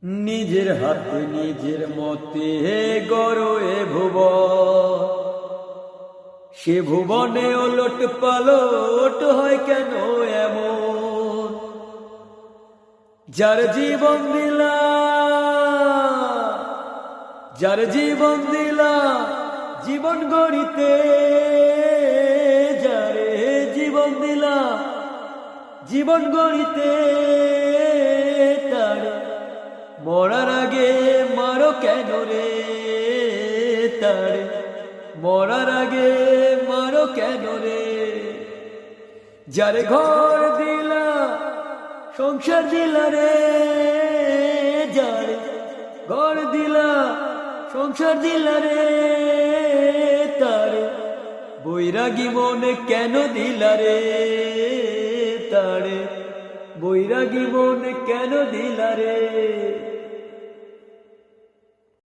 নিজের হাতে নিজের মতে গড়ো এ ভুবন, সে ভুবনে ওলট পালট হয় কেন এমন? যার জীবন দিলা, যার জীবন দিলা জীবন গড়িতে, যারে জীবন দিলা জীবন গড়িতে, তার মরার আগে মারো কেন রে? তার মরার আগে মারো কেন রে? যারে ঘর দিলা সংসার দিলা রে, যারে ঘর দিলা সংসার দিলা রে, তার বৈরাগী মনে কেন দিলা রে? তার বৈরাগী মনে কেন দিলা রে?